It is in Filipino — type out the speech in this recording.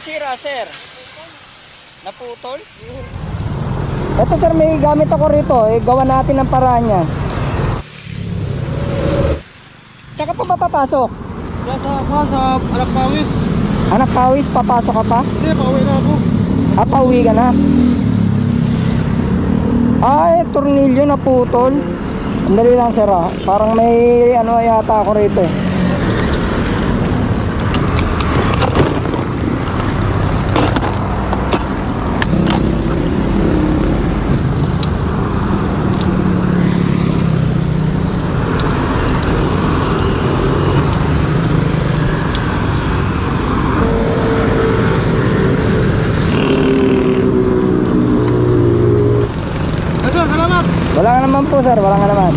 sira, sir? Naputol? Ito sir, may gamit ako rito. Gawa natin ang paraan niya. Saan ka pa ba papasok? Sa Anak Pawis. Anak Pawis, papasok ka pa? Hindi, pauwi na ako. Pauwi ka na? Ay, tornilyo na putol. Andali lang sir ah. Parang may ano yata ako rito eh. Salamat. Wala nga naman po sir, wala nga naman.